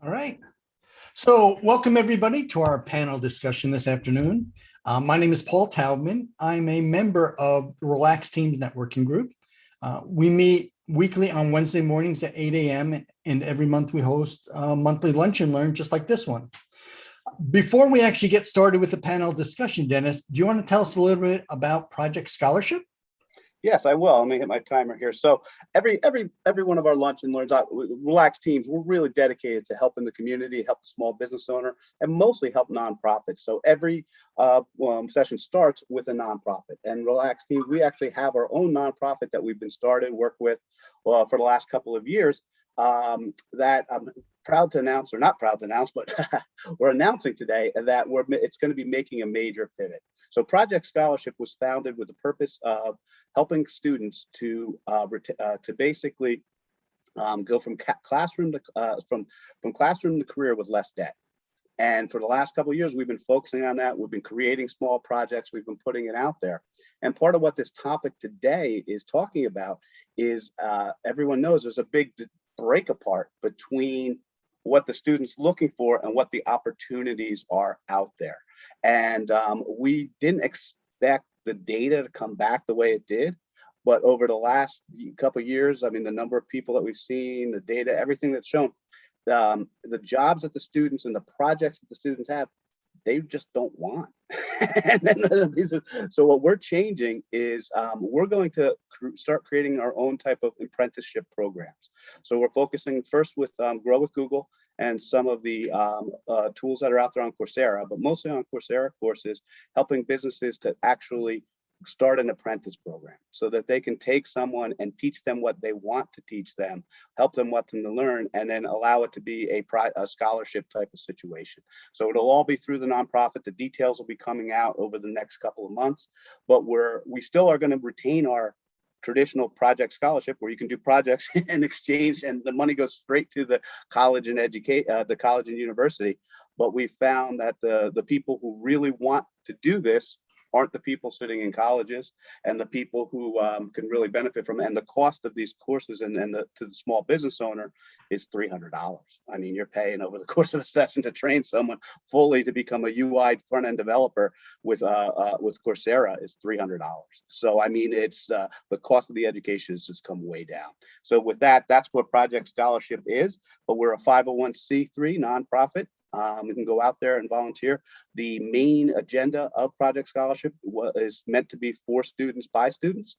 All right. So welcome everybody to our panel discussion this afternoon. My name is Paul Taubman. I'm a member of the Relax Teams Networking Group. We meet weekly on Wednesday mornings at 8 a.m. and every month we host a monthly lunch and learn just like this one. Before we actually get started with the panel discussion, Dennis, do you want to tell us a little bit about Project Scholarship? Yes, I will. Let me hit my timer here. So every one of our lunch and learns, Relax Teams, we're really dedicated to helping the community, help the small business owner, and mostly help nonprofits. So every session starts with a nonprofit. And Relax Teams, we actually have our own nonprofit that we've been work with for the last couple of years. That I'm proud to announce, or not proud to announce, but we're announcing today that it's going to be making a major pivot. So Project Scholarship was founded with the purpose of helping students to basically go from classroom to career with less debt. And for the last couple of years, we've been focusing on that. We've been creating small projects. We've been putting it out there. And part of what this topic today is talking about is everyone knows there's a big break apart between what the student's looking for and what the opportunities are out there. And we didn't expect the data to come back the way it did. But over the last couple of years, I mean, the number of people that we've seen, the data, everything that's shown, the jobs that the students and the projects that the students have, they just don't want. So what we're changing is we're going to start creating our own type of apprenticeship programs. So we're focusing first with Grow with Google and some of the tools that are out there on Coursera, but mostly on Coursera courses, helping businesses to actually start an apprentice program so that they can take someone and teach them what they want to teach them, help them what them to learn, and then allow it to be a scholarship type of situation. So it'll all be through the nonprofit. The details will be coming out over the next couple of months, but we still are going to retain our traditional project scholarship where you can do projects and exchange and the money goes straight to the college and the college and university. But we found that the people who really want to do this aren't the people sitting in colleges, and the people who can really benefit from it. And the cost of these courses to the small business owner is $300. I mean, you're paying over the course of a session to train someone fully to become a UI front-end developer with Coursera is $300. So, I mean, it's the cost of the education has just come way down. So with that, that's what Project Scholarship is, but we're a 501c3 nonprofit. You can go out there and volunteer. The main agenda of Project Scholarship is meant to be for students by students.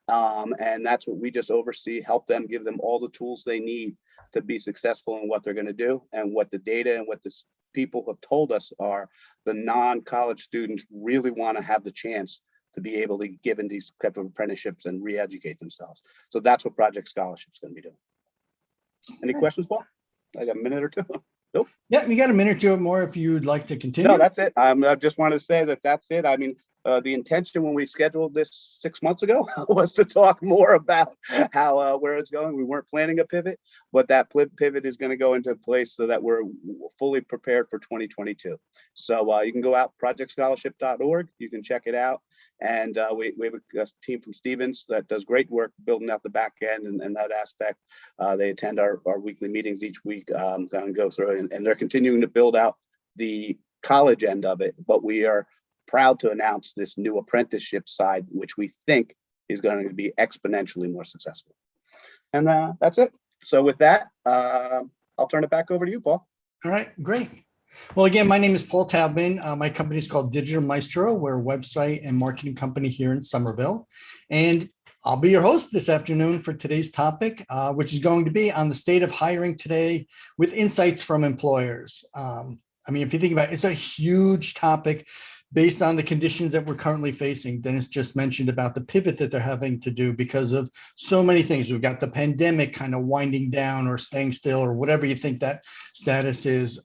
And that's what we just oversee, help them, give them all the tools they need to be successful in what they're going to do. And what the data and what the people have told us are the non-college students really want to have the chance to be able to give in these type of apprenticeships and re-educate themselves. So that's what Project Scholarship is going to be doing. Any questions, Paul? I got a minute or two. Nope. Yeah, we got a minute or two more if you'd like to continue. No, that's it. I just wanted to say that's it. I mean, the intention when we scheduled this 6 months ago was to talk more about how where it's going. We weren't planning a pivot, but that pivot is going to go into place so that we're fully prepared for 2022. So you can go out projectscholarship.org. You can check it out. And we have a team from Stevens that does great work building out the back end and that aspect. They attend our weekly meetings each week, kind of go through, and they're continuing to build out the college end of it. But we are proud to announce this new apprenticeship side, which we think is going to be exponentially more successful. And that's it. So with that, I'll turn it back over to you, Paul. All right, great. Well, again, my name is Paul Taubman. My company is called Digital Maestro. We're a website and marketing company here in Somerville. And I'll be your host this afternoon for today's topic, which is going to be on the state of hiring today with insights from employers. I mean, if you think about it, it's a huge topic based on the conditions that we're currently facing. Dennis just mentioned about the pivot that they're having to do because of so many things. We've got the pandemic kind of winding down or staying still or whatever you think that status is.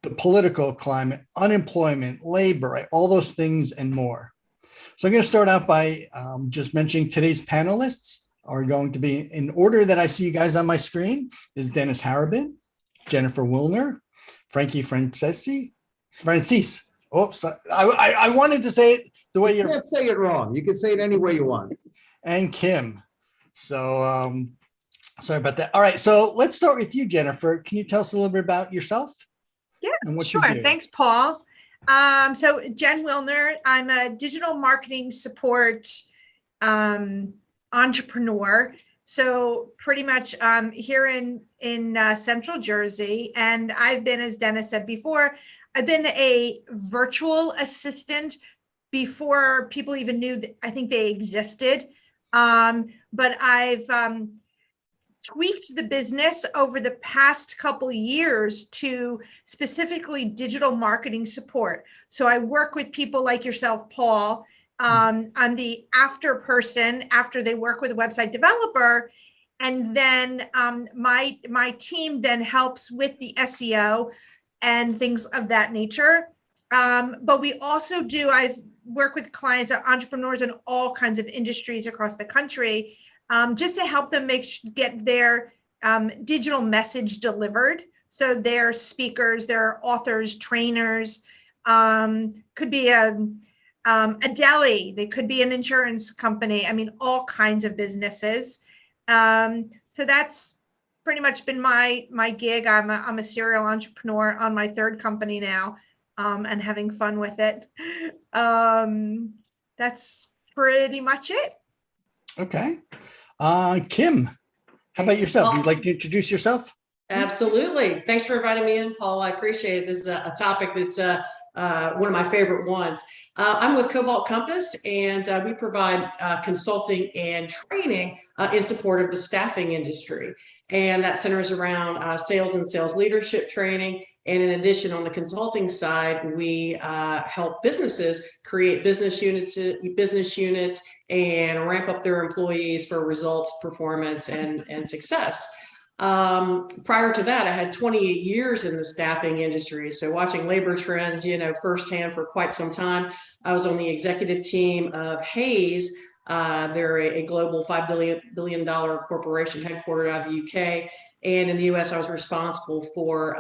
The political climate, unemployment, labor, right? All those things and more. So I'm going to start out by just mentioning today's panelists are going to be in order that I see you guys on my screen is Dennis Harribin, Jennifer Wilner, Frankie Francis. Oops, I wanted to say it the way you can't say it wrong. You can say it any way you want. And Kim. So Sorry about that. All right, so let's start with you, Jennifer. Can you tell us a little bit about yourself Yeah, and what you sure. do? Thanks, Paul. So Jen Wilner, I'm a digital marketing support entrepreneur. So pretty much here in Central Jersey, and I've been, as Dennis said before, I've been a virtual assistant before people even knew that I think they existed. But I've tweaked the business over the past couple years to specifically digital marketing support. So I work with people like yourself, Paul. I'm the after person after they work with a website developer. And then my team then helps with the SEO and things of that nature. But we also do, I've worked with clients, entrepreneurs in all kinds of industries across the country, just to help them get their digital message delivered. So they're speakers, they're authors, trainers, could be a deli, they could be an insurance company. I mean, all kinds of businesses. So that's pretty much been my gig. I'm a serial entrepreneur on my third company now, and having fun with it. That's pretty much it. Okay. Kim, how about yourself? You'd like to introduce yourself? Absolutely. Thanks for inviting me in, Paul. I appreciate it. This is a topic that's one of my favorite ones. I'm with Cobalt Compass, and we provide consulting and training in support of the staffing industry. And that centers around sales and sales leadership training. And in addition, on the consulting side, we help businesses create business units and ramp up their employees for results, performance, and success. Prior to that, I had 28 years in the staffing industry. So watching labor trends, firsthand for quite some time. I was on the executive team of Hayes. They're a global $5 billion corporation headquartered out of the UK. And in the US, I was responsible for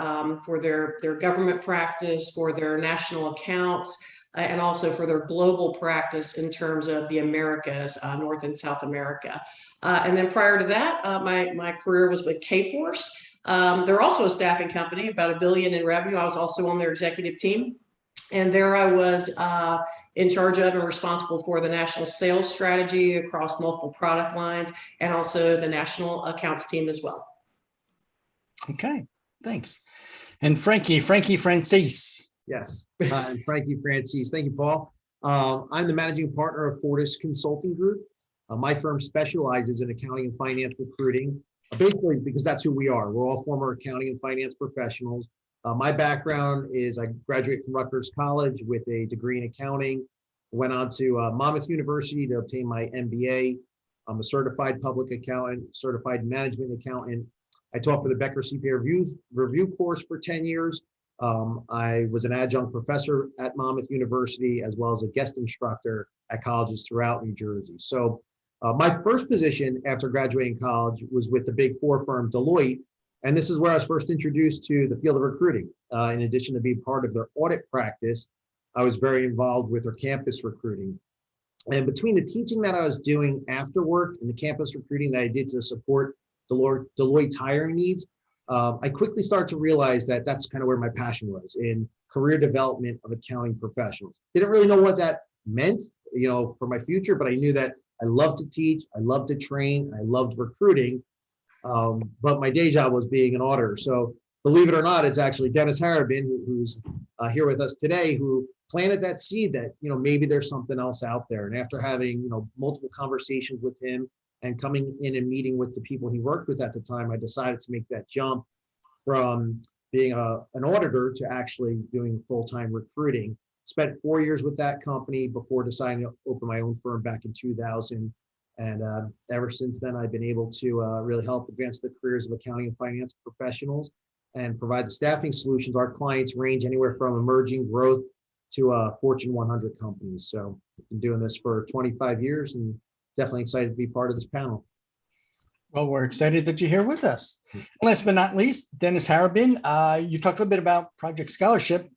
their government practice, for their national accounts, and also for their global practice in terms of the Americas, North and South America. And then prior to that, my career was with Kforce. They're also a staffing company, about $1 billion in revenue. I was also on their executive team. And there I was in charge of and responsible for the national sales strategy across multiple product lines, and also the national accounts team as well. Okay, thanks. And Frankie Francis. Yes, I'm Frankie Francis. Thank you, Paul. I'm the managing partner of Fortis Consulting Group. My firm specializes in accounting and finance recruiting, basically because that's who we are. We're all former accounting and finance professionals. My background is I graduated from Rutgers College with a degree in accounting, went on to Monmouth University to obtain my MBA. I'm a certified public accountant, certified management accountant. I taught for the Becker CPA review course for 10 years. I was an adjunct professor at Monmouth University, as well as a guest instructor at colleges throughout New Jersey. So my first position after graduating college was with the Big Four firm Deloitte. And this is where I was first introduced to the field of recruiting. In addition to being part of their audit practice, I was very involved with their campus recruiting. And between the teaching that I was doing after work and the campus recruiting that I did to support Deloitte's hiring needs, I quickly started to realize that that's kind of where my passion was, in career development of accounting professionals. Didn't really know what that meant, for my future, but I knew that I loved to teach, I loved to train, I loved recruiting, but my day job was being an auditor. So believe it or not, it's actually Dennis Harribin, who's here with us today, who planted that seed that, maybe there's something else out there. And after having, multiple conversations with him and coming in and meeting with the people he worked with at the time, I decided to make that jump from being an auditor to actually doing full-time recruiting. Spent 4 years with that company before deciding to open my own firm back in 2000. And ever since then, I've been able to really help advance the careers of accounting and finance professionals and provide the staffing solutions. Our clients range anywhere from emerging growth to Fortune 100 companies. So I've been doing this for 25 years and definitely excited to be part of this panel. Well, we're excited that you're here with us. Last but not least, Dennis Harribin, you talked a little bit about Project Scholarship.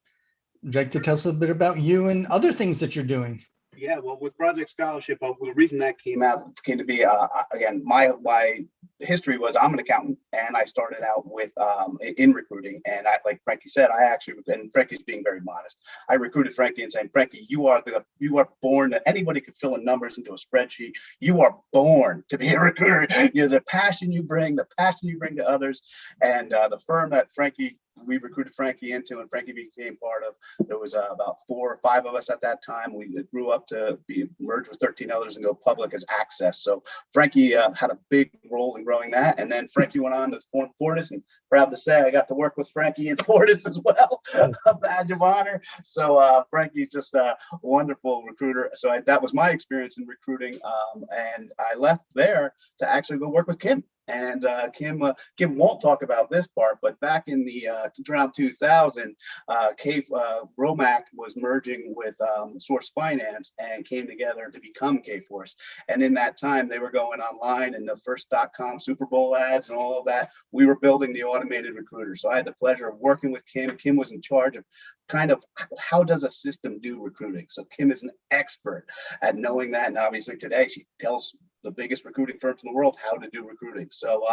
Would you like to tell us a little bit about you and other things that you're doing? Yeah, well, with Project Scholarship, the reason that came to be, again, my history was I'm an accountant, and I started out with in recruiting, and like Frankie said, and Frankie's being very modest, I recruited Frankie and saying, Frankie, you are born, that anybody could fill in numbers into a spreadsheet. You are born to be a recruiter. You know, the passion you bring to others, and the firm that we recruited Frankie into, and Frankie became part of. There was about 4 or 5 of us at that time. We grew up to be merged with 13 others and go public as Access. So Frankie had a big role in growing that. And then Frankie went on to form Fortis, and proud to say I got to work with Frankie in Fortis as well, a badge of honor. So Frankie's just a wonderful recruiter. So that was my experience in recruiting. And I left there to actually go work with Kim. And Kim won't talk about this part, but back in the around 2000, Romac was merging with Source Finance and came together to become Kforce. And in that time, they were going online, and the first .com Super Bowl ads and all of that. We were building the automated recruiter. So I had the pleasure of working with Kim. Kim was in charge of kind of how does a system do recruiting. So Kim is an expert at knowing that, and obviously today she tells the biggest recruiting firms in the world how to do recruiting. So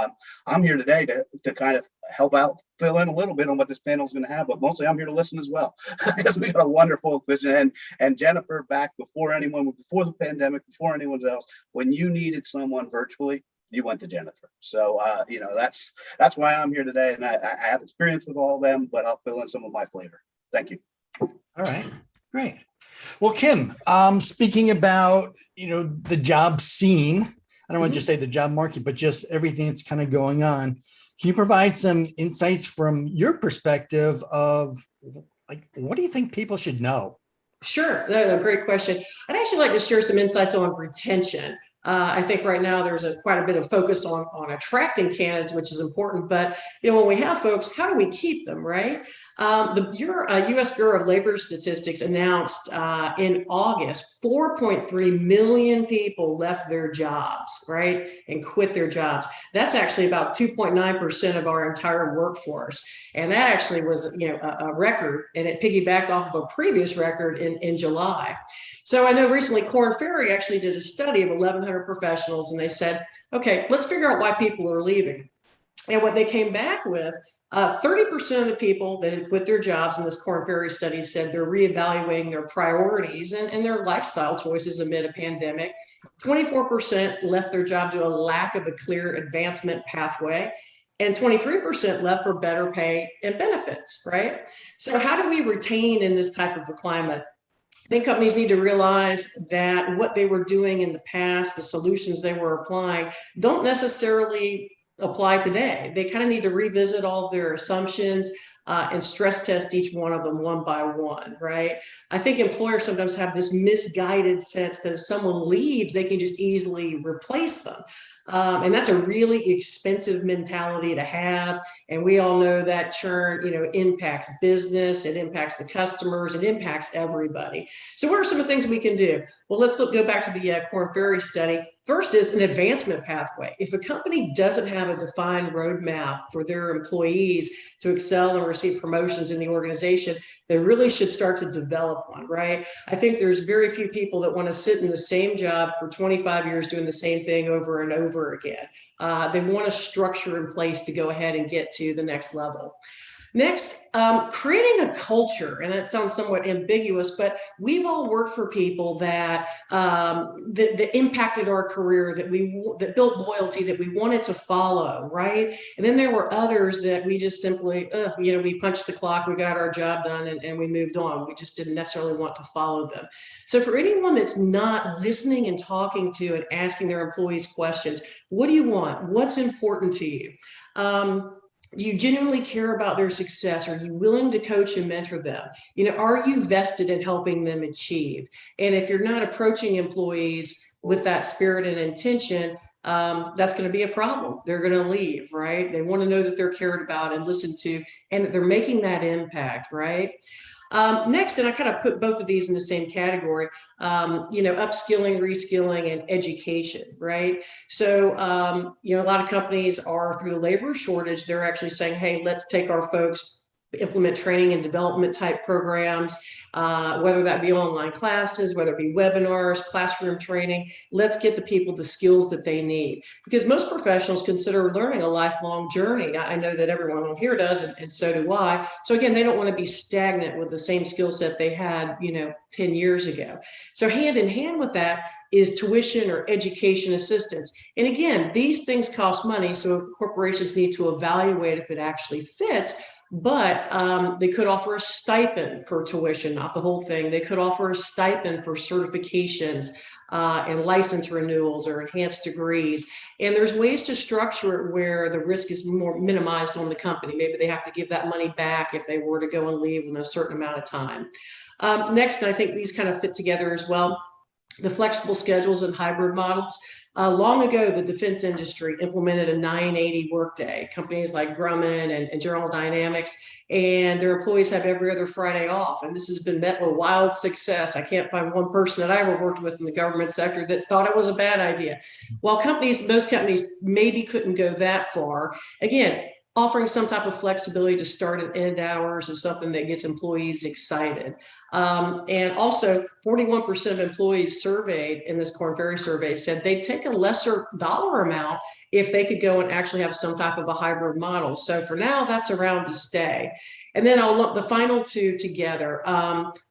I'm here today to kind of help out, fill in a little bit on what this panel is going to have, but mostly I'm here to listen as well, because we got a wonderful vision. And Jennifer, back before the pandemic, before anyone else, when you needed someone virtually, you went to Jennifer. So that's why I'm here today, and I have experience with all of them, but I'll fill in some of my flavor. Thank you. All right, great. Well, Kim, speaking about, the job scene, I don't want to just say the job market, but just everything that's kind of going on. Can you provide some insights from your perspective of, like, what do you think people should know? Sure, no, great question. I'd actually like to share some insights on retention. I think right now there's quite a bit of focus on attracting candidates, which is important. But when we have folks, how do we keep them, right? The U.S. Bureau of Labor Statistics announced in August, 4.3 million people left their jobs, right, and quit their jobs. That's actually about 2.9% of our entire workforce. And that actually was, a record, and it piggybacked off of a previous record in July. So I know recently Korn Ferry actually did a study of 1,100 professionals, and they said, okay, let's figure out why people are leaving. And what they came back with, 30% of the people that had quit their jobs in this Korn Ferry study said they're reevaluating their priorities and their lifestyle choices amid a pandemic. 24% left their job due to a lack of a clear advancement pathway. And 23% left for better pay and benefits, right? So how do we retain in this type of a climate? I think companies need to realize that what they were doing in the past, the solutions they were applying, don't necessarily apply today. They kind of need to revisit all of their assumptions and stress test each one of them one by one, right? I think employers sometimes have this misguided sense that if someone leaves, they can just easily replace them. And that's a really expensive mentality to have. And we all know that churn, impacts business, it impacts the customers, it impacts everybody. So what are some of the things we can do? Well, let's go back to the Korn Ferry study. First is an advancement pathway. If a company doesn't have a defined roadmap for their employees to excel and receive promotions in the organization, they really should start to develop one, right? I think there's very few people that want to sit in the same job for 25 years doing the same thing over and over again. They want a structure in place to go ahead and get to the next level. Next, creating a culture, and that sounds somewhat ambiguous, but we've all worked for people that that impacted our career, that built loyalty, that we wanted to follow, right? And then there were others that we just simply, we punched the clock, we got our job done, and we moved on. We just didn't necessarily want to follow them. So for anyone that's not listening and talking to and asking their employees questions, what do you want? What's important to you? Do you genuinely care about their success? Are you willing to coach and mentor them? Are you vested in helping them achieve? And if you're not approaching employees with that spirit and intention, that's going to be a problem. They're going to leave, right? They want to know that they're cared about and listened to, and that they're making that impact, right? Next, and I kind of put both of these in the same category, upskilling, reskilling, and education, right? So, a lot of companies are, through the labor shortage, they're actually saying, hey, let's take our folks implement training and development type programs, whether that be online classes, whether it be webinars, classroom training. Let's get the people the skills that they need, because most professionals consider learning a lifelong journey. I know that everyone on here does, and so do I. So again, they don't want to be stagnant with the same skill set they had, 10 years ago. So hand in hand with that is tuition or education assistance. And again, these things cost money, so corporations need to evaluate if it actually fits. But they could offer a stipend for tuition, not the whole thing. They could offer a stipend for certifications and license renewals or enhanced degrees. And there's ways to structure it where the risk is more minimized on the company. Maybe they have to give that money back if they were to go and leave in a certain amount of time. Next, and I think these kind of fit together as well, the flexible schedules and hybrid models. Long ago, the defense industry implemented a 980 workday. Companies like Grumman and General Dynamics, and their employees have every other Friday off. And this has been met with wild success. I can't find one person that I ever worked with in the government sector that thought it was a bad idea. While most companies maybe couldn't go that far, again, offering some type of flexibility to start and end hours is something that gets employees excited. And also 41% of employees surveyed in this Korn Ferry survey said they'd take a lesser dollar amount if they could go and actually have some type of a hybrid model. So for now, that's around to stay. And then I'll lump the final two together,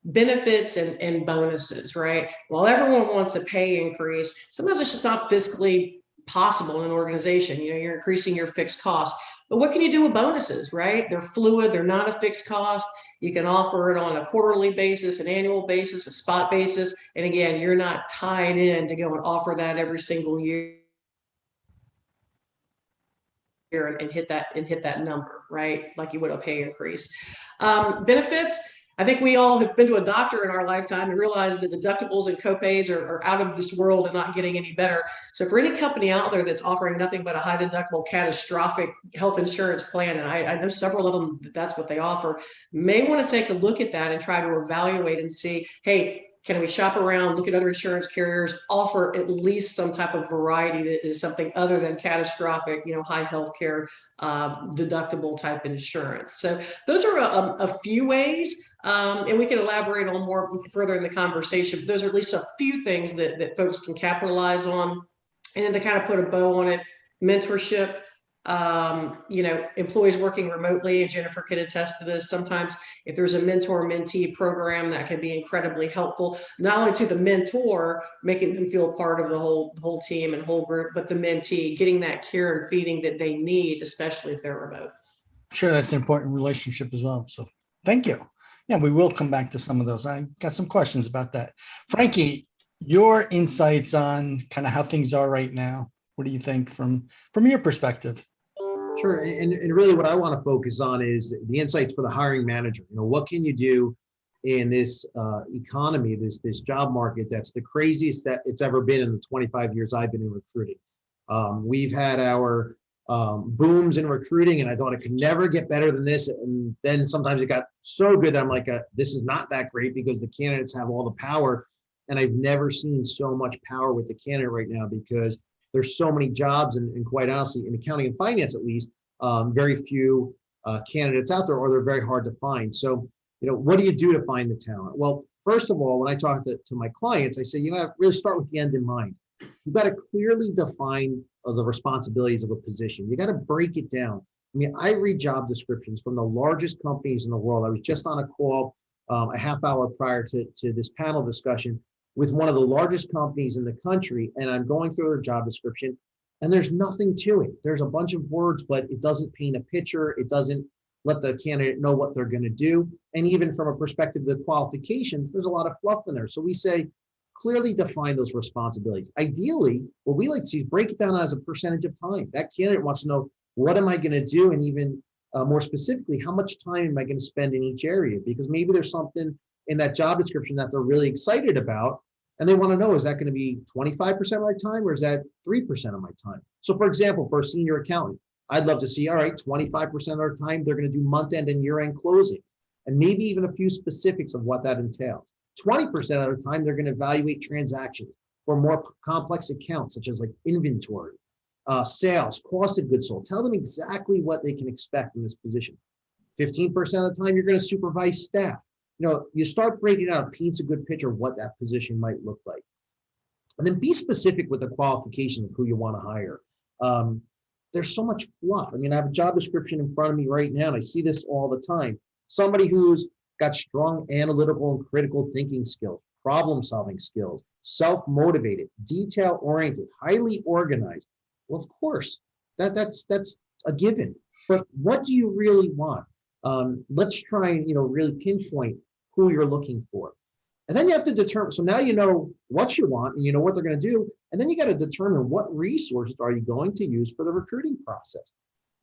benefits and bonuses, right? While everyone wants a pay increase, sometimes it's just not fiscally possible in an organization. You're increasing your fixed costs. But what can you do with bonuses, right? They're fluid. They're not a fixed cost. You can offer it on a quarterly basis, an annual basis, a spot basis. And again, you're not tied in to go and offer that every single year and hit that number, right? Like you would a pay increase. Benefits. I think we all have been to a doctor in our lifetime and realized that deductibles and copays are out of this world and not getting any better. So for any company out there that's offering nothing but a high deductible catastrophic health insurance plan, and I know several of them, that's what they offer, may want to take a look at that and try to evaluate and see, hey, can we shop around, look at other insurance carriers, offer at least some type of variety that is something other than catastrophic, high healthcare deductible type insurance. So those are a few ways, and we can elaborate on more further in the conversation, but those are at least a few things that folks can capitalize on. And then to kind of put a bow on it, mentorship, employees working remotely, and Jennifer could attest to this. Sometimes if there's a mentor-mentee program, that can be incredibly helpful, not only to the mentor, making them feel part of the whole team and whole group, but the mentee getting that care and feeding that they need, especially if they're remote. Sure, that's an important relationship as well. So thank you. Yeah, we will come back to some of those. I got some questions about that. Frankie, your insights on kind of how things are right now. What do you think from your perspective? Sure. And really what I want to focus on is the insights for the hiring manager. What can you do in this economy, this job market that's the craziest that it's ever been in the 25 years I've been in recruiting. We've had our booms in recruiting, and I thought it could never get better than this. And then sometimes it got so good that I'm like, this is not that great because the candidates have all the power. And I've never seen so much power with the candidate right now because there's so many jobs, and quite honestly, in accounting and finance, at least, very few candidates out there, or they're very hard to find. So, what do you do to find the talent? Well, first of all, when I talk to my clients, I say, really start with the end in mind. You've got to clearly define the responsibilities of a position. You got to break it down. I read job descriptions from the largest companies in the world. I was just on a call a half hour prior to this panel discussion with one of the largest companies in the country, and I'm going through their job description, and there's nothing to it. There's a bunch of words, but it doesn't paint a picture. It doesn't let the candidate know what they're going to do. And even from a perspective of the qualifications, there's a lot of fluff in there. So we say, clearly define those responsibilities. Ideally, what we like to see is break it down as a percentage of time. That candidate wants to know, what am I going to do? And even more specifically, how much time am I going to spend in each area? Because maybe there's something in that job description that they're really excited about, and they want to know, is that going to be 25% of my time, or is that 3% of my time? So for example, for a senior accountant, I'd love to see, all right, 25% of their time, they're going to do month-end and year-end closings, and maybe even a few specifics of what that entails. 20% of their time, they're going to evaluate transactions for more complex accounts, such as like inventory, sales, cost of goods sold. Tell them exactly what they can expect in this position. 15% of the time, you're going to supervise staff. You start breaking out, it paints a good picture of what that position might look like. And then be specific with the qualifications of who you want to hire. There's so much fluff. I mean, I have a job description in front of me right now, and I see this all the time. Somebody who's got strong analytical and critical thinking skills, problem-solving skills, self-motivated, detail-oriented, highly organized. Well, of course, that's a given. But what do you really want? Let's try and really pinpoint who you're looking for. And then you have to determine, so now you know what you want and you know what they're going to do. And then you got to determine what resources are you going to use for the recruiting process.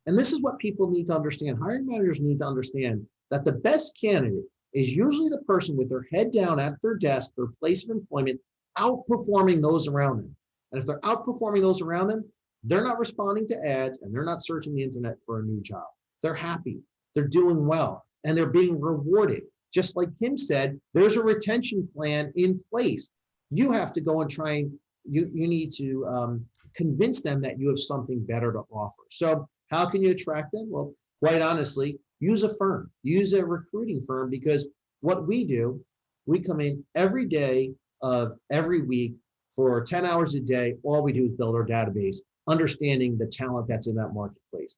And this is what people need to understand. Hiring managers need to understand that the best candidate is usually the person with their head down at their desk, their place of employment, outperforming those around them. And if they're outperforming those around them, they're not responding to ads and they're not searching the internet for a new job. They're happy, they're doing well, and they're being rewarded. Just like Kim said, there's a retention plan in place. You have to go and try and you need to convince them that you have something better to offer. So how can you attract them? Well, quite honestly, use a firm, use a recruiting firm, because what we do, we come in every day of every week for 10 hours a day. All we do is build our database, understanding the talent that's in that marketplace.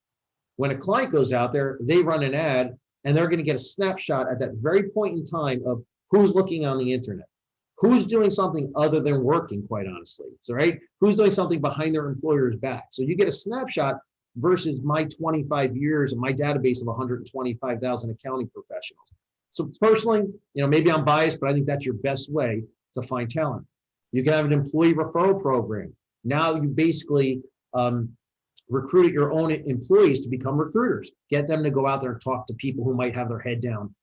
When a client goes out there, they run an ad and they're going to get a snapshot at that very point in time of who's looking on the internet, who's doing something other than working, quite honestly. So, right? Who's doing something behind their employer's back. So you get a snapshot versus my 25 years and my database of 125,000 accounting professionals. So personally, maybe I'm biased, but I think that's your best way to find talent. You can have an employee referral program. Now you basically recruit your own employees to become recruiters. Get them to go out there and talk to people who might have their head down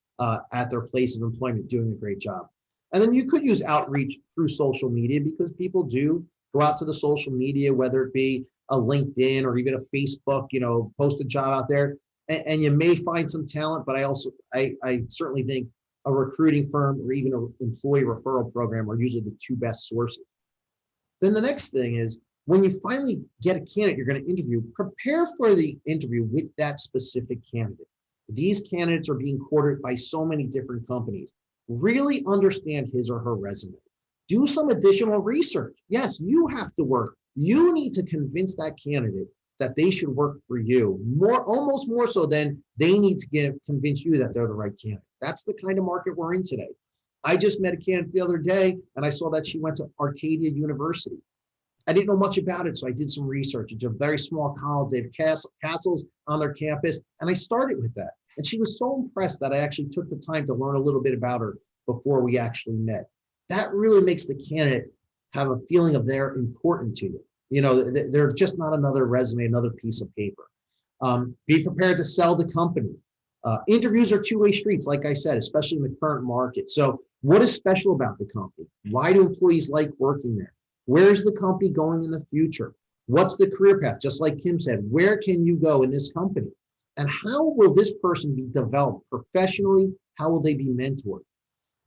at their place of employment, doing a great job. And then you could use outreach through social media, because people do go out to the social media, whether it be a LinkedIn or even a Facebook, post a job out there, and you may find some talent. But I certainly think a recruiting firm or even an employee referral program are usually the two best sources. Then the next thing is, when you finally get a candidate you're going to interview, prepare for the interview with that specific candidate. These candidates are being courted by so many different companies. Really understand his or her resume. Do some additional research. Yes, you have to work. You need to convince that candidate that they should work for you, almost more so than they need to convince you that they're the right candidate. That's the kind of market we're in today. I just met a candidate the other day, and I saw that she went to Arcadia University. I didn't know much about it, so I did some research. It's a very small college. They have castles on their campus, and I started with that. And she was so impressed that I actually took the time to learn a little bit about her before we actually met. That really makes the candidate have a feeling of they're important to you. They're just not another resume, another piece of paper. Be prepared to sell the company. Interviews are two-way streets, like I said, especially in the current market. So what is special about the company? Why do employees like working there? Where's the company going in the future? What's the career path? Just like Kim said, where can you go in this company? And how will this person be developed professionally? How will they be mentored?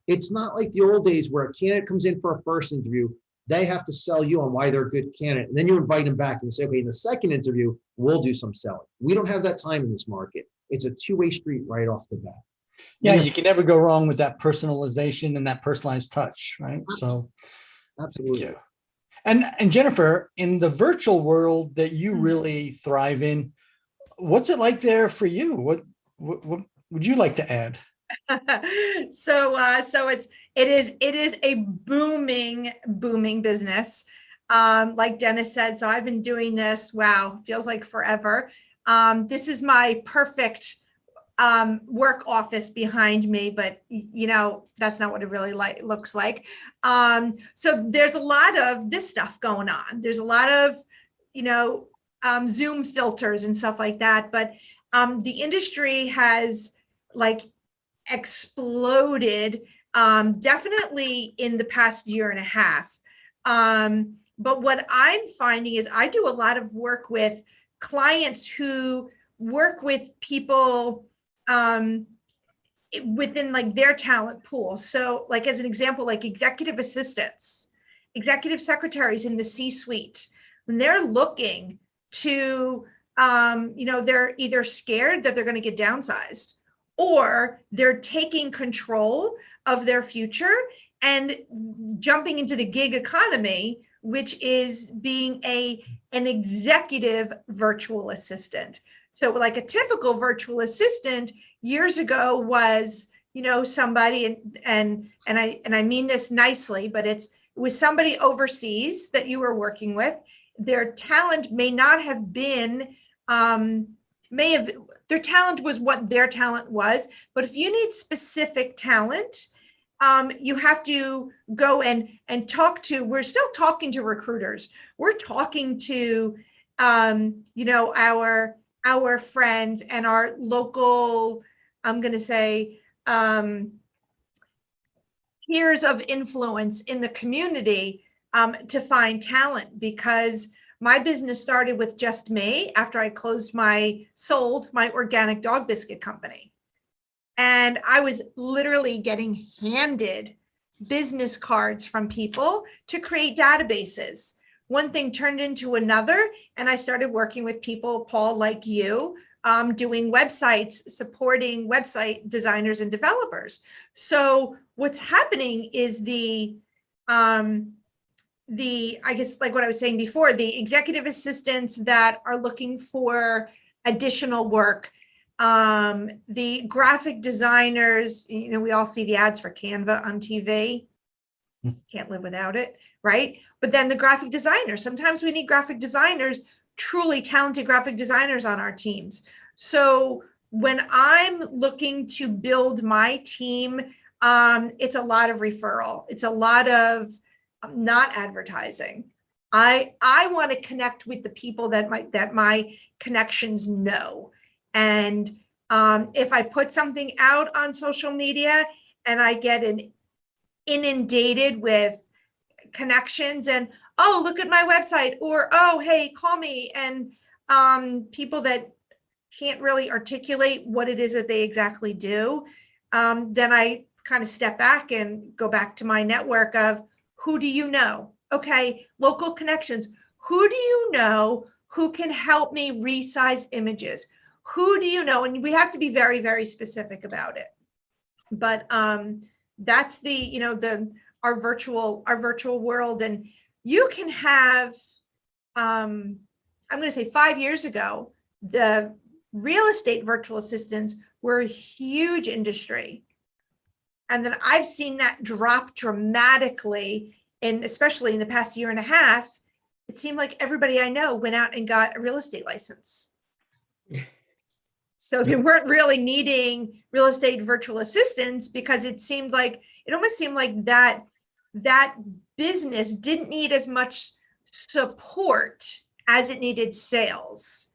It's not like the old days where a candidate comes in for a first interview, they have to sell you on why they're a good candidate. And then you invite them back and say, okay, in the second interview, we'll do some selling. We don't have that time in this market. It's a two-way street right off the bat. Yeah, you can never go wrong with that personalization and that personalized touch, right? So, absolutely. Thank you. And Jennifer, in the virtual world that you really thrive in, what's it like there for you? What would you like to add? So it is a booming business. Like Dennis said, so I've been doing this, feels like forever. This is my perfect work office behind me, but that's not what it really looks like. So there's a lot of this stuff going on. There's a lot of Zoom filters and stuff like that, but the industry has exploded definitely in the past year and a half. But what I'm finding is I do a lot of work with clients who work with people within their talent pool. So as an example, executive assistants, executive secretaries in the C-suite, when they're looking to, they're either scared that they're going to get downsized, or they're taking control of their future and jumping into the gig economy, which is being an executive virtual assistant. So like a typical virtual assistant years ago was, somebody, and I mean this nicely, but it was somebody overseas that you were working with. Their talent may not have been, their talent was what their talent was, but if you need specific talent, you have to go and talk to, we're still talking to recruiters. We're talking to, our friends and our local, I'm going to say, peers of influence in the community to find talent, because my business started with just me after I sold my organic dog biscuit company. And I was literally getting handed business cards from people to create databases. One thing turned into another, and I started working with people, Paul, like you, doing websites, supporting website designers and developers. So what's happening is I guess like what I was saying before, the executive assistants that are looking for additional work, the graphic designers, we all see the ads for Canva on TV. Can't live without it, right? But then the graphic designers, sometimes we need graphic designers, truly talented graphic designers on our teams. So when I'm looking to build my team, it's a lot of referral. It's a lot of not advertising. I want to connect with the people that my connections know. And if I put something out on social media and I get inundated with connections and, oh, look at my website, or, oh, hey, call me, and people that can't really articulate what it is that they exactly do, then I kind of step back and go back to my network of, who do you know? Okay, local connections. Who do you know who can help me resize images? Who do you know? And we have to be very, very specific about it. But that's our virtual world. And you can have, I'm going to say 5 years ago, the real estate virtual assistants were a huge industry. And then I've seen that drop dramatically, and especially in the past year and a half. It seemed like everybody I know went out and got a real estate license. So they weren't really needing real estate virtual assistants, because it almost seemed like that business didn't need as much support as it needed sales.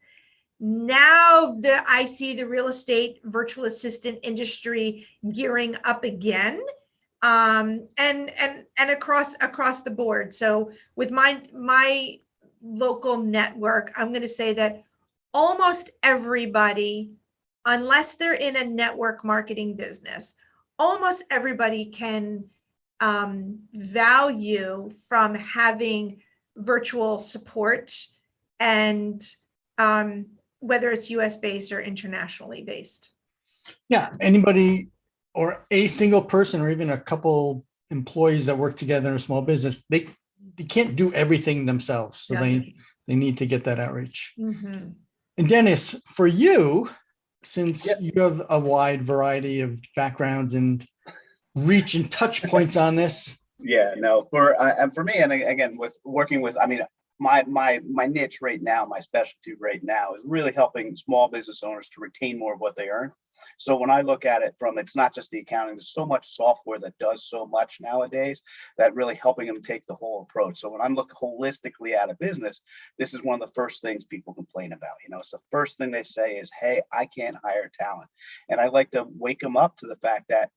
Now that I see the real estate virtual assistant industry gearing up again, and across the board. So with my local network, I'm going to say that almost everybody, unless they're in a network marketing business, almost everybody can value from having virtual support, and whether it's US based or internationally based. Yeah, anybody or a single person or even a couple employees that work together in a small business, they can't do everything themselves. So they need to get that outreach. Mm-hmm. And Dennis, for you, since you have a wide variety of backgrounds and reach and touch points on this. Yeah, no, for me, and again, with working with, I mean, my niche right now, my specialty right now is really helping small business owners to retain more of what they earn. So when I look at it from, it's not just the accounting, there's so much software that does so much nowadays that really helping them take the whole approach. So when I'm looking holistically at a business, this is one of the first things people complain about. It's the first thing they say is, hey, I can't hire talent. And I like to wake them up to the fact that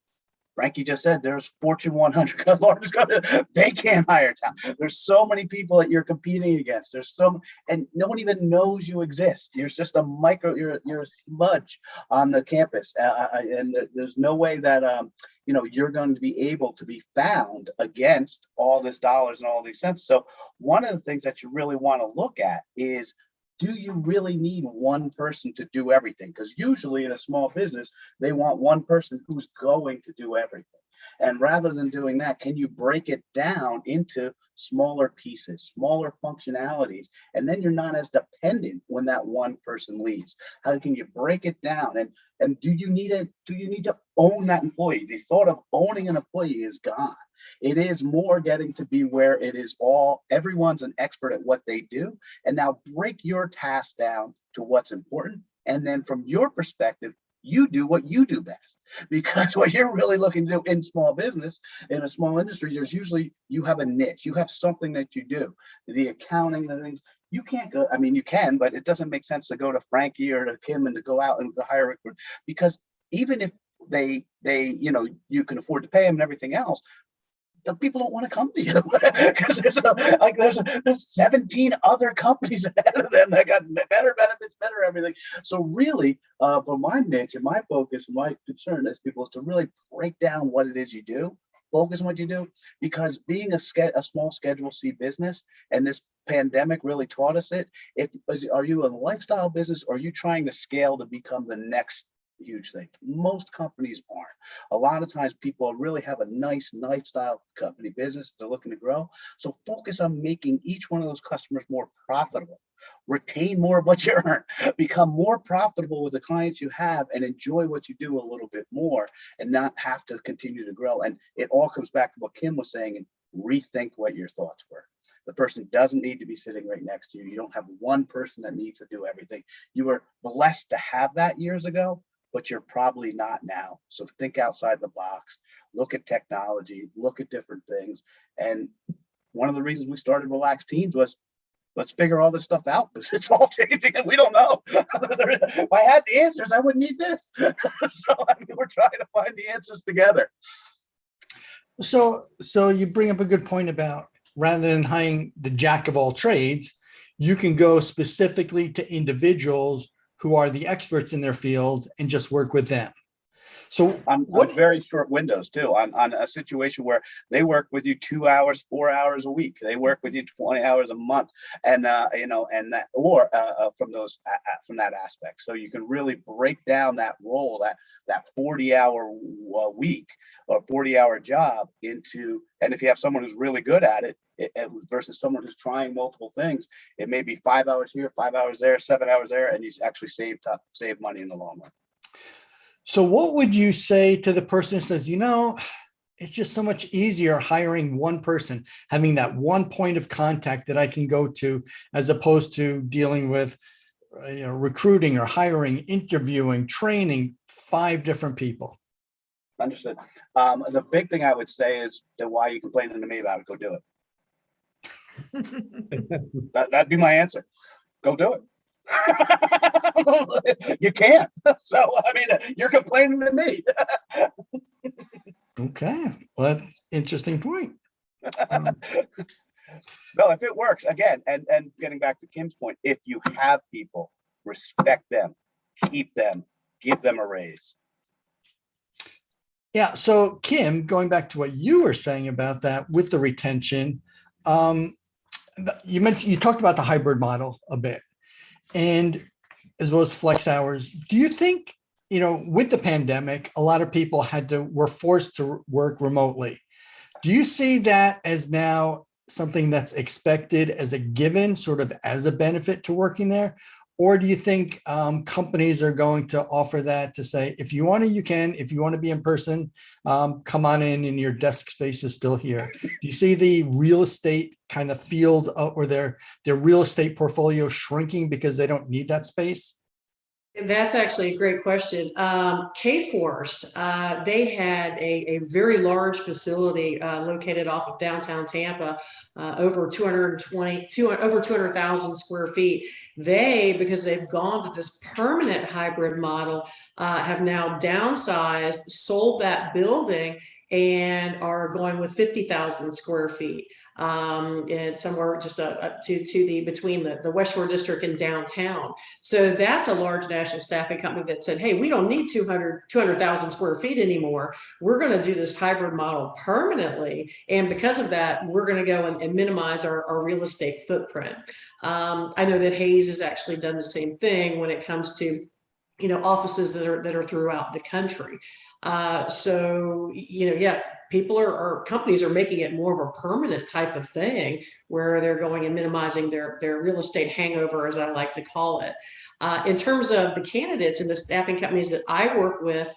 Frankie just said there's Fortune 100 largest company, they can't hire talent. There's so many people that you're competing against. And no one even knows you exist. You're just you're a smudge on the campus, and there's no way that you're going to be able to be found against all this dollars and all these cents. So one of the things that you really want to look at is do you really need one person to do everything? Because usually in a small business, they want one person who's going to do everything. And rather than doing that, can you break it down into smaller pieces, smaller functionalities, and then you're not as dependent when that one person leaves? How can you break it down? And do you need to own that employee? The thought of owning an employee is gone. It is more getting to be where it is everyone's an expert at what they do. And now break your task down to what's important. And then from your perspective, you do what you do best, because what you're really looking to do in small business, in a small industry, there's usually, you have a niche, you have something that you do, the accounting, the things. You can't go, I mean, you can, but it doesn't make sense to go to Frankie or to Kim and to go out and to hire a recruiter, because even if they, you can afford to pay them and everything else, the people don't want to come to you because there's 17 other companies ahead of them that got better benefits, better everything. So really, for my niche and my focus, my concern as people is to really break down what it is you do, focus on what you do, because being a small Schedule C business, and this pandemic really taught us it. Are you a lifestyle business, or are you trying to scale to become the next huge thing? Most companies aren't. A lot of times people really have a nice lifestyle company business they're looking to grow. So focus on making each one of those customers more profitable. Retain more of what you earn. Become more profitable with the clients you have, and enjoy what you do a little bit more, and not have to continue to grow. And it all comes back to what Kim was saying, and rethink what your thoughts were. The person doesn't need to be sitting right next to you. You don't have one person that needs to do everything. You were blessed to have that years ago, but you're probably not now. So think outside the box, look at technology, look at different things. And one of the reasons we started Relaxed Teams was, let's figure all this stuff out, because it's all changing and we don't know. If I had the answers, I wouldn't need this. So we're trying to find the answers together. So you bring up a good point about, rather than hiring the jack of all trades, you can go specifically to individuals who are the experts in their field and just work with them. So on very short windows too, on a situation where they work with you 2 hours, 4 hours a week, they work with you 20 hours a month, and and that, or from that aspect. So you can really break down that role, that 40-hour week or 40-hour job into, and if you have someone who's really good at it, versus someone who's trying multiple things, it may be 5 hours here, 5 hours there, 7 hours there, and you actually save money in the long run. So what would you say to the person who says, it's just so much easier hiring one person, having that one point of contact that I can go to, as opposed to dealing with recruiting or hiring, interviewing, training 5 different people? Understood. The big thing I would say is that, why are you complaining to me about it? Go do it. That'd be my answer. Go do it. You can't. So I mean, you're complaining to me. Okay, well, that's an interesting point. No, if it works, again, and getting back to Kim's point, if you have people, respect them, keep them, give them a raise. Yeah. So Kim, going back to what you were saying about that with the retention, you talked about the hybrid model a bit, and as well as flex hours. Do you think, with the pandemic, a lot of people were forced to work remotely? Do you see that as now something that's expected as a given, sort of as a benefit to working there? Or do you think companies are going to offer that to say, if you want to, you can, if you want to be in person, come on in and your desk space is still here? Do you see the real estate kind of field or their real estate portfolio shrinking because they don't need that space? That's actually a great question. K-Force, they had a very large facility located off of downtown Tampa, over 200,000 square feet. Because they've gone to this permanent hybrid model, have now downsized, sold that building, and are going with 50,000 square feet. And somewhere just between the West Shore District and downtown. So that's a large national staffing company that said, hey, we don't need 200,000 square feet anymore. We're going to do this hybrid model permanently. And because of that, we're going to go and minimize our real estate footprint. I know that Hayes has actually done the same thing when it comes to, offices that are throughout the country. So, yeah, companies are making it more of a permanent type of thing where they're going and minimizing their real estate hangover, as I like to call it. In terms of the candidates and the staffing companies that I work with,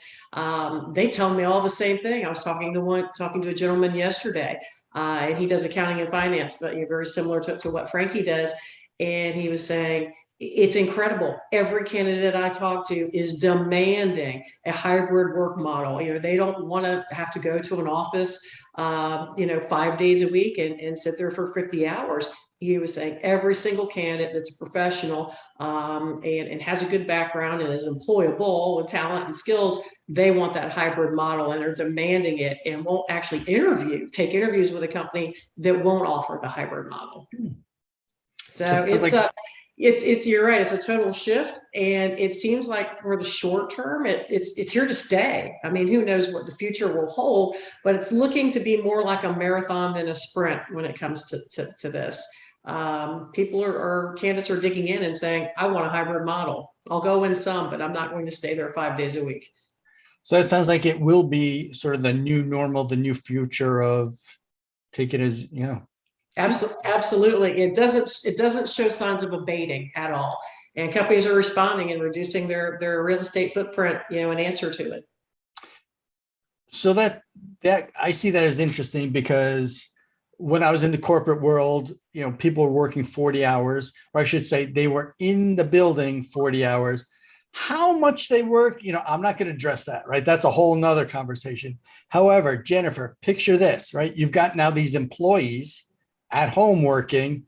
they tell me all the same thing. I was talking to a gentleman yesterday, and he does accounting and finance, but very similar to what Frankie does. And he was saying, it's incredible. Every candidate I talk to is demanding a hybrid work model. They don't want to have to go to an office, 5 days a week and sit there for 50 hours. He was saying every single candidate that's a professional and has a good background and is employable with talent and skills, they want that hybrid model and they're demanding it and won't actually take interviews with a company that won't offer the hybrid model. So you're right. It's a total shift, and it seems like for the short term, it's here to stay. I mean, who knows what the future will hold, but it's looking to be more like a marathon than a sprint when it comes to this. Candidates are digging in and saying, I want a hybrid model. I'll go in some, but I'm not going to stay there 5 days a week. So it sounds like it will be sort of the new normal, the new future of take it as, Absolutely. It doesn't show signs of abating at all. And companies are responding and reducing their real estate footprint, in answer to it. So that I see that as interesting, because when I was in the corporate world, people were working 40 hours, or I should say they were in the building 40 hours. How much they work, I'm not going to address that, right? That's a whole nother conversation. However, Jennifer, picture this, right? You've got now these employees at home working.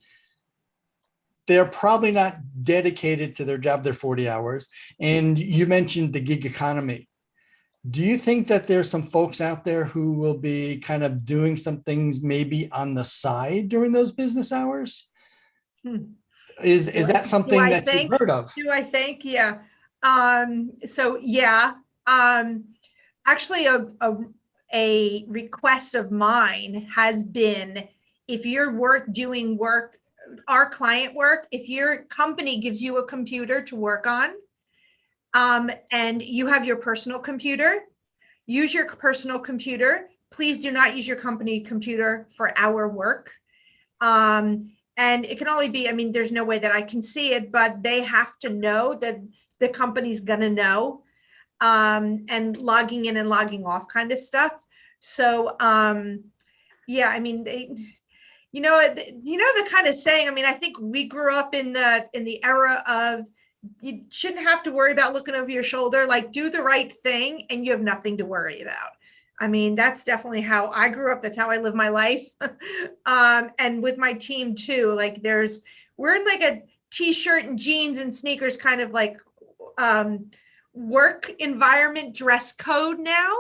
They're probably not dedicated to their job, their 40 hours. And you mentioned the gig economy. Do you think that there's some folks out there who will be kind of doing some things maybe on the side during those business hours? Is that something that you've heard of? Do I think? Yeah. So yeah, actually a request of mine has been, if you're doing work, our client work, if your company gives you a computer to work on, and you have your personal computer, use your personal computer. Please do not use your company computer for our work. And it can only be, there's no way that I can see it, but they have to know that the company's gonna know, and logging in and logging off kind of stuff. So, yeah, the kind of saying, I think we grew up in the era of, you shouldn't have to worry about looking over your shoulder, like do the right thing and you have nothing to worry about. That's definitely how I grew up. That's how I live my life. And with my team too, like we're in like a t-shirt and jeans and sneakers kind of like work environment dress code now.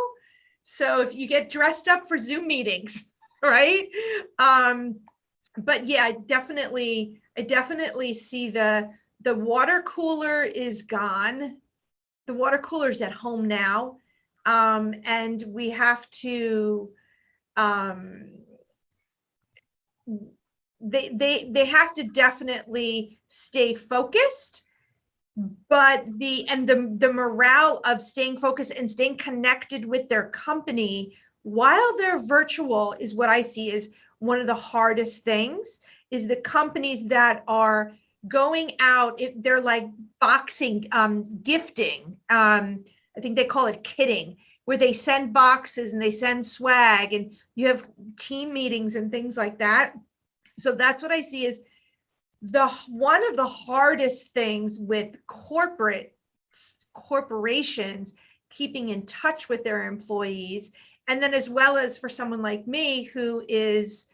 So if you get dressed up for Zoom meetings, right? But yeah, I definitely see the water cooler is gone. The water cooler is at home now. And we have to, they have to definitely stay focused, but the morale of staying focused and staying connected with their company while they're virtual is what I see is one of the hardest things. Is the companies that are going out, they're like boxing, gifting. I think they call it kitting, where they send boxes and they send swag and you have team meetings and things like that. So that's what I see is one of the hardest things with corporations keeping in touch with their employees. And then as well as for someone like me who is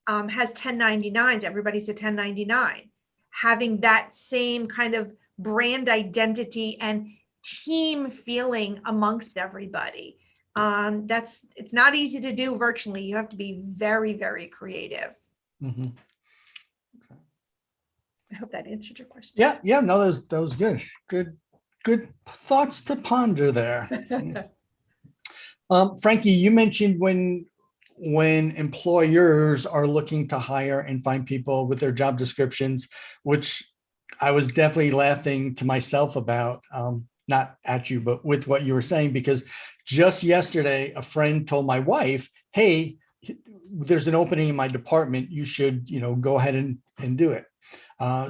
has 1099s, everybody's a 1099, having that same kind of brand identity and team feeling amongst everybody. It's not easy to do virtually. You have to be very, very creative. Mm-hmm. I hope that answered your question. Yeah, no, that was good. Good thoughts to ponder there. Frankie, you mentioned when when employers are looking to hire and find people with their job descriptions, which I was definitely laughing to myself about, not at you, but with what you were saying, because just yesterday, a friend told my wife, hey, there's an opening in my department. You should, go ahead and do it.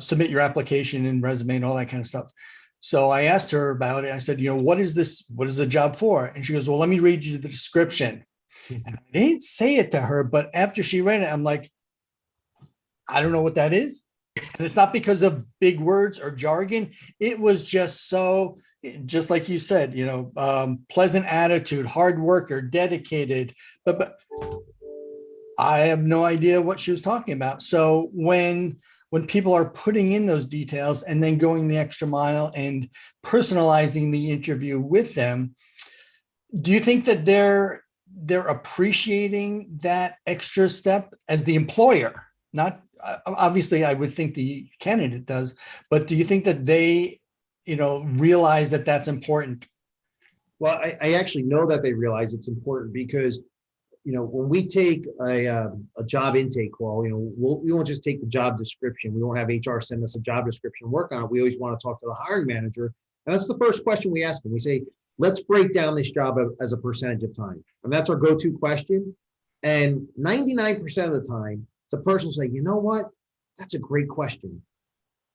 Submit your application and resume and all that kind of stuff. So I asked her about it. I said, what is this? What is the job for? And she goes, well, let me read you the description. And I didn't say it to her, but after she read it, I'm like, I don't know what that is. And it's not because of big words or jargon. It was just so, just like you said, pleasant attitude, hard worker, dedicated, but I have no idea what she was talking about. So when people are putting in those details and then going the extra mile and personalizing the interview with them, do you think that they're appreciating that extra step as the employer? Not obviously, I would think the candidate does, but do you think that they, realize that that's important? Well, I actually know that they realize it's important because, when we take a job intake call, we won't just take the job description. We won't have HR send us a job description, work on it. We always want to talk to the hiring manager. And that's the first question we ask them. We say, let's break down this job as a percentage of time. And that's our go-to question. And 99% of the time, the person will say, you know what? That's a great question.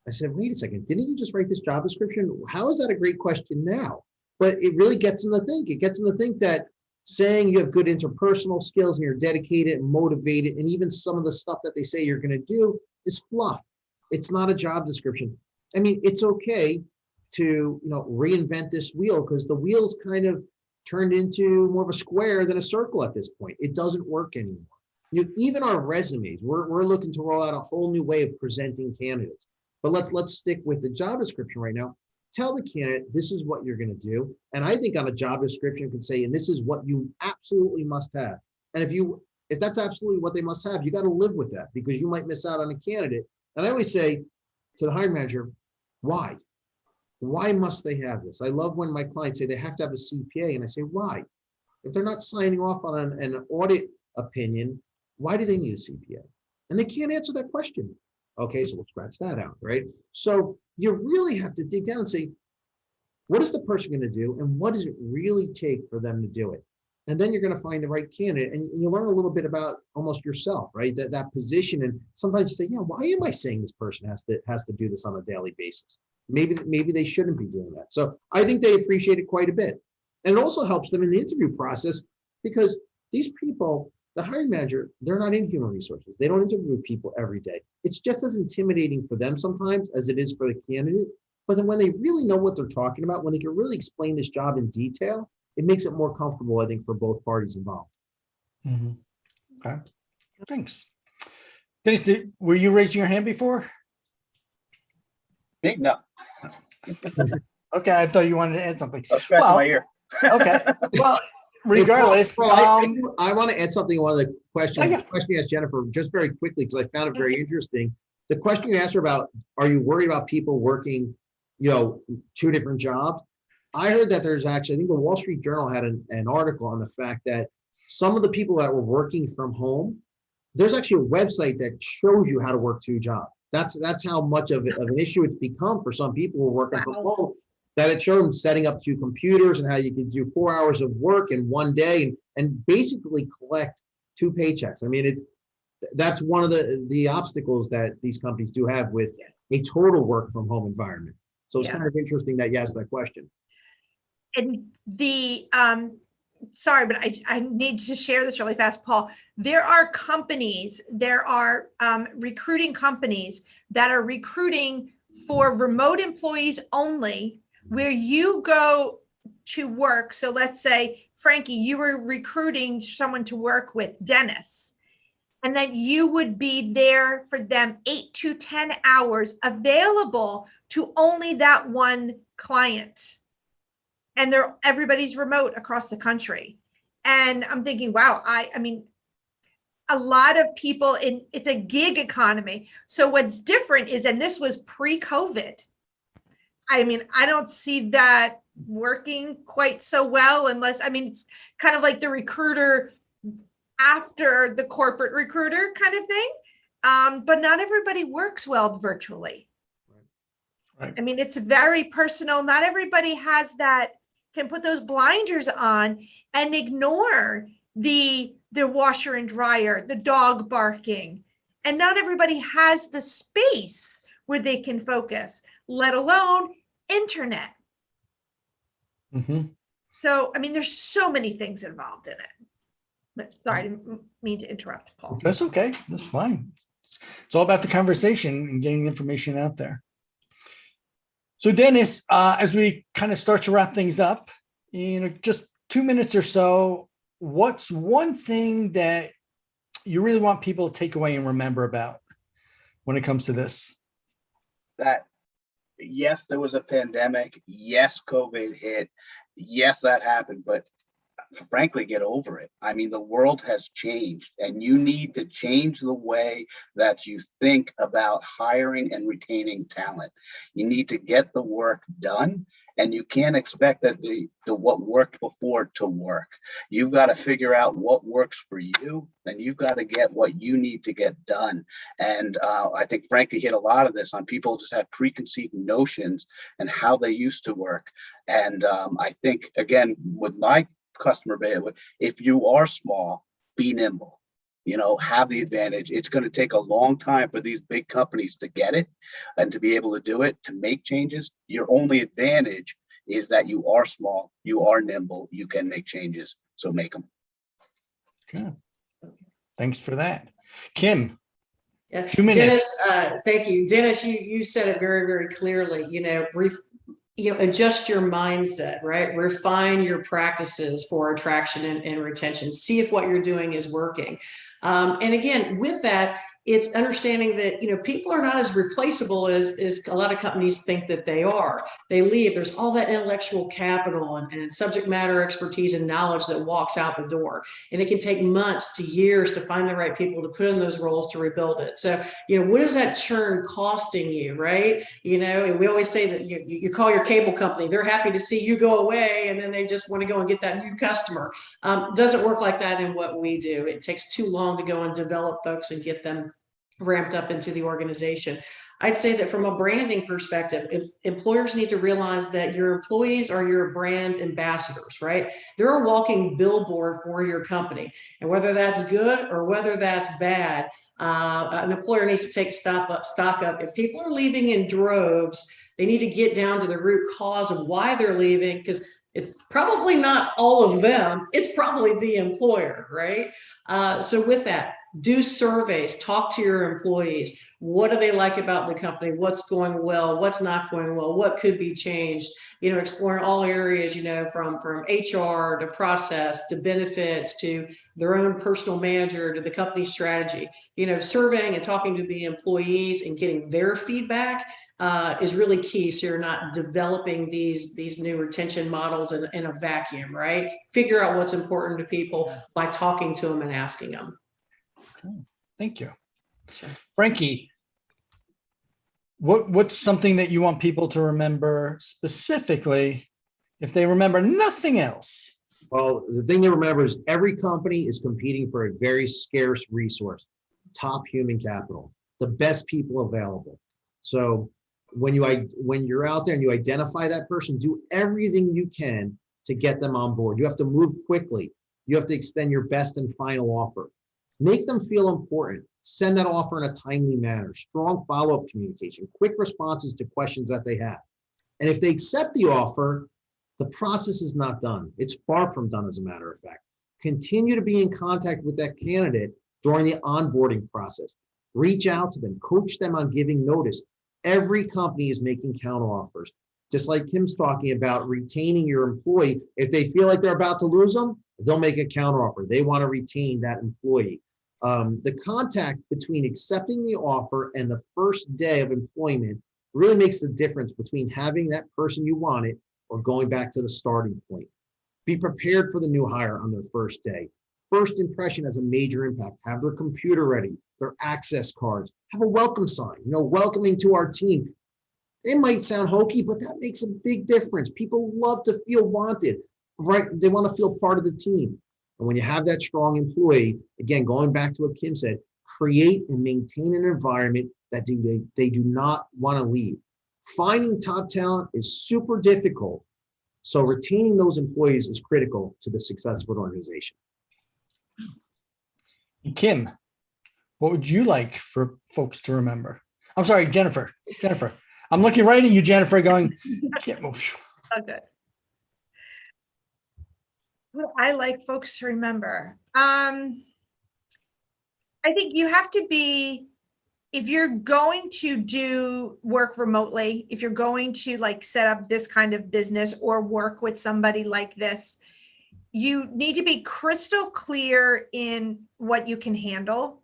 I said, wait a second, didn't you just write this job description? How is that a great question now? But it really gets them to think. It gets them to think that saying you have good interpersonal skills and you're dedicated and motivated, and even some of the stuff that they say you're going to do is fluff. It's not a job description. I mean, it's okay to reinvent this wheel because the wheel's kind of turned into more of a square than a circle at this point. It doesn't work anymore. Even our resumes, we're looking to roll out a whole new way of presenting candidates. But let's stick with the job description right now. Tell the candidate this is what you're going to do. And I think on a job description you can say, and this is what you absolutely must have. And if that's absolutely what they must have, you got to live with that because you might miss out on a candidate. And I always say to the hiring manager, why? Why must they have this? I love when my clients say they have to have a CPA, and I say, why? If they're not signing off on an audit opinion, why do they need a CPA? And they can't answer that question. Okay, so we'll scratch that out, right? So you really have to dig down and say, what is the person going to do, and what does it really take for them to do it? And then you're going to find the right candidate, and you learn a little bit about almost yourself, right? That position, and sometimes you say, why am I saying this person has to do this on a daily basis? Maybe they shouldn't be doing that. So I think they appreciate it quite a bit. And it also helps them in the interview process because these people, the hiring manager, they're not in human resources. They don't interview people every day. It's just as intimidating for them sometimes as it is for the candidate. But then when they really know what they're talking about, when they can really explain this job in detail, it makes it more comfortable, I think, for both parties involved. Mm-hmm. Okay, thanks. Dennis, were you raising your hand before? Me? No. Okay, I thought you wanted to add something. I was scratching my ear. Okay, well, regardless, I want to add something. One of the questions, yeah. The question you asked Jennifer, just very quickly, because I found it very interesting. The question you asked her about, are you worried about people working, two different jobs? I heard that there's actually, I think the Wall Street Journal had an article on the fact that some of the people that were working from home, there's actually a website that shows you how to work two jobs. That's how much of an issue it's become for some people who are working from home, that it showed them setting up two computers and how you can do 4 hours of work in one day and basically collect two paychecks. I mean, that's one of the obstacles that these companies do have with a total work from home environment. So it's kind of interesting that you asked that question. And sorry, but I need to share this really fast, Paul. There are recruiting companies that are recruiting for remote employees only, where you go to work. So let's say, Frankie, you were recruiting someone to work with Dennis, and then you would be there for them 8 to 10 hours available to only that one client. And everybody's remote across the country. And I'm thinking, wow, I mean, a lot of people it's a gig economy. So what's different is, and this was pre-COVID, I mean, I don't see that working quite so well unless, I mean, it's kind of like the recruiter after the corporate recruiter kind of thing. But not everybody works well virtually. Right. I mean, it's very personal. Not everybody has that, can put those blinders on and ignore the washer and dryer, the dog barking. And not everybody has the space where they can focus, let alone internet. Mhm. So, I mean, there's so many things involved in it. But sorry, I didn't mean to interrupt, Paul. That's okay. That's fine. It's all about the conversation and getting information out there. So Dennis, as we kind of start to wrap things up, just 2 minutes or so, what's one thing that you really want people to take away and remember about when it comes to this? That yes, there was a pandemic. Yes, COVID hit. Yes, that happened, but frankly, get over it. I mean, the world has changed, and you need to change the way that you think about hiring and retaining talent. You need to get the work done, and you can't expect that the what worked before to work. You've got to figure out what works for you, and you've got to get what you need to get done. And I think Frankie hit a lot of this on people just have preconceived notions and how they used to work. And I think, again, with my customer base, if you are small, be nimble, have the advantage. It's going to take a long time for these big companies to get it and to be able to do it, to make changes. Your only advantage is that you are small, you are nimble, you can make changes, so make them. Okay. Thanks for that. Kim, Yeah. 2 minutes. Dennis, thank you. Dennis, you said it very, very clearly, adjust your mindset, right? Refine your practices for attraction and retention. See if what you're doing is working. And again, with that, it's understanding that, people are not as replaceable as a lot of companies think that they are. They leave. There's all that intellectual capital and subject matter expertise and knowledge that walks out the door. And it can take months to years to find the right people to put in those roles to rebuild it. So, what is that churn costing you, right? And we always say that you call your cable company, they're happy to see you go away, and then they just want to go and get that new customer. Doesn't work like that in what we do. It takes too long to go and develop folks and get them ramped up into the organization. I'd say that from a branding perspective, employers need to realize that your employees are your brand ambassadors, right? They're a walking billboard for your company. And whether that's good or whether that's bad, an employer needs to take stock up. If people are leaving in droves, they need to get down to the root cause of why they're leaving, because it's probably not all of them. It's probably the employer, right? So with that, do surveys, talk to your employees. What do they like about the company? What's going well? What's not going well? What could be changed? Exploring all areas, from HR to process to benefits to their own personal manager to the company strategy. Surveying and talking to the employees and getting their feedback is really key. So you're not developing these new retention models in a vacuum, right? Figure out what's important to people by talking to them and asking them. Okay. Thank you. Sure. Frankie, what's something that you want people to remember specifically if they remember nothing else? Well, the thing to remember is every company is competing for a very scarce resource, top human capital, the best people available. So when you're out there and you identify that person, do everything you can to get them on board. You have to move quickly. You have to extend your best and final offer. Make them feel important. Send that offer in a timely manner. Strong follow-up communication, quick responses to questions that they have. And if they accept the offer, the process is not done. It's far from done, as a matter of fact. Continue to be in contact with that candidate during the onboarding process. Reach out to them, coach them on giving notice. Every company is making counteroffers. Just like Kim's talking about retaining your employee. If they feel like they're about to lose them, they'll make a counteroffer. They want to retain that employee. The contact between accepting the offer and the first day of employment really makes the difference between having that person you wanted or going back to the starting point. Be prepared for the new hire on their first day. First impression has a major impact. Have their computer ready, their access cards, have a welcome sign, welcoming to our team. It might sound hokey, but that makes a big difference. People love to feel wanted, right? They want to feel part of the team. And when you have that strong employee, again, going back to what Kim said, create and maintain an environment that they do not want to leave. Finding top talent is super difficult. So retaining those employees is critical to the success of an organization. Kim, what would you like for folks to remember? I'm sorry, Jennifer. I'm looking right at you, Jennifer, going, Kim. Okay. What I like folks to remember. I think you have to be, if you're going to do work remotely, if you're going to like set up this kind of business or work with somebody like this, you need to be crystal clear in what you can handle,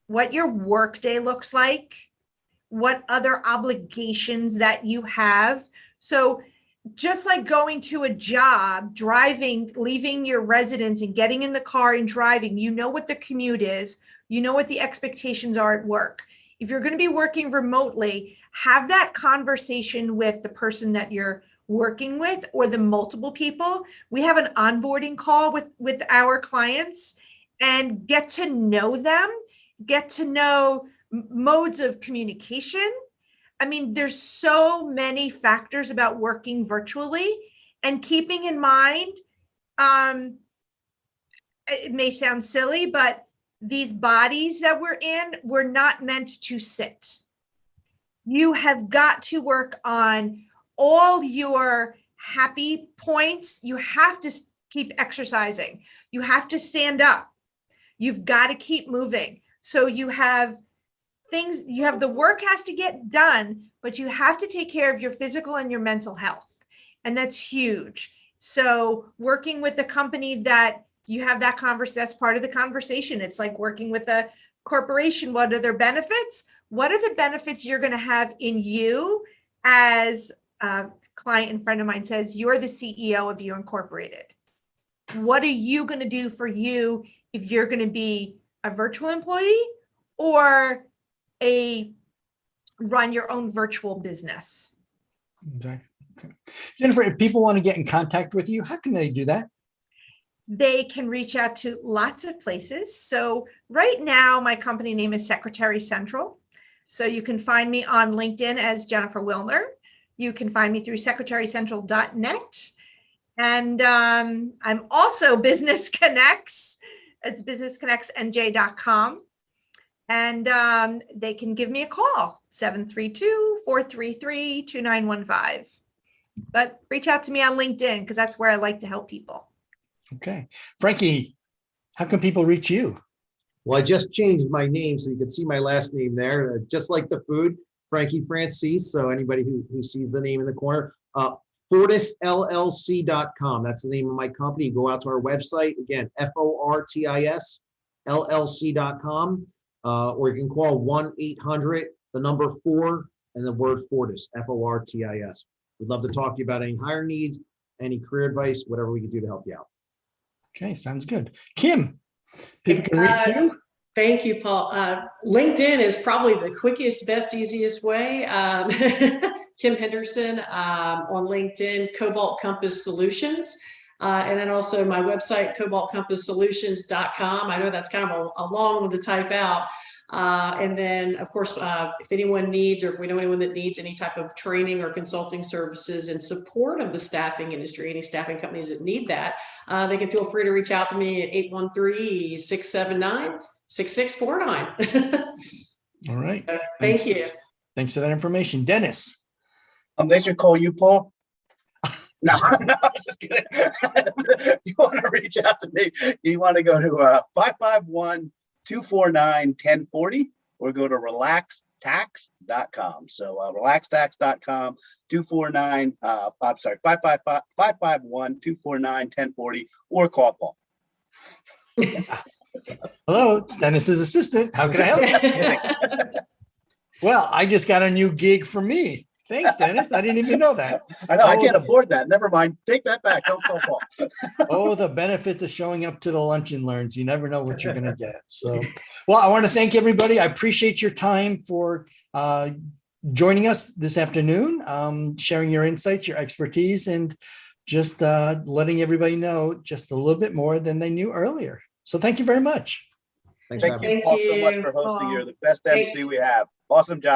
what your workday looks like, what other obligations that you have. So just like going to a job, driving, leaving your residence and getting in the car and driving, you know what the commute is, you know what the expectations are at work. If you're going to be working remotely, have that conversation with the person that you're working with or the multiple people. We have an onboarding call with our clients and get to know them, get to know modes of communication. I mean, there's so many factors about working virtually, and keeping in mind, it may sound silly, but these bodies that we're in, we're not meant to sit. You have got to work on all your happy points. You have to keep exercising. You have to stand up. You've got to keep moving. So you have things, you have the work has to get done, but you have to take care of your physical and your mental health. And that's huge. So working with a company that you have that conversation, that's part of the conversation. It's like working with a corporation. What are their benefits? What are the benefits you're going to have in you? As a client and friend of mine says, you're the CEO of You Incorporated. What are you going to do for you if you're going to be a virtual employee or run your own virtual business? Exactly. Okay. Jennifer, if people want to get in contact with you, how can they do that? They can reach out to lots of places. So right now, my company name is Secretary Central. So you can find me on LinkedIn as Jennifer Wilner. You can find me through secretarycentral.net. And I'm also Business Connects. It's businessconnectsnj.com. And they can give me a call, 732-433-2915. But reach out to me on LinkedIn because that's where I like to help people. Okay. Frankie, how can people reach you? Well, I just changed my name so you can see my last name there, just like the food, Frankie Francis. So anybody who sees the name in the corner, FortisLLC.com. That's the name of my company. Go out to our website. Again, FORTIS LLC.com. Or you can call 1-800, the number 4, and the word Fortis, FORTIS. We'd love to talk to you about any hire needs, any career advice, whatever we can do to help you out. Okay, sounds good. Kim, people can reach you? Thank you, Paul. LinkedIn is probably the quickest, best, easiest way. Kim Henderson on LinkedIn, Cobalt Compass Solutions. And then also my website, cobaltcompasssolutions.com. I know that's kind of a long one to type out. And then, of course, if anyone needs, or if we know anyone that needs any type of training or consulting services in support of the staffing industry, any staffing companies that need that, they can feel free to reach out to me at 813-679-6649. All right. Thank you. Thanks for that information. Dennis. They should call you Paul. No, just kidding. You want to reach out to me, you want to go to 551-249-1040 or go to relaxtax.com. So relaxtax.com, 551-249-1040 or call Paul. Hello, it's Dennis's assistant. How can I help you? Well, I just got a new gig for me. Thanks, Dennis. I didn't even know that. I know, I can't afford that. Never mind. Take that back. Don't call Paul. Oh, the benefits of showing up to the lunch and learns. You never know what you're going to get. So, well, I want to thank everybody. I appreciate your time for joining us this afternoon, sharing your insights, your expertise, and just letting everybody know just a little bit more than they knew earlier. So thank you very much. Thanks for Thank having me. you all so much you, for hosting. Paul. You're the best MC Thanks. we have. Awesome job.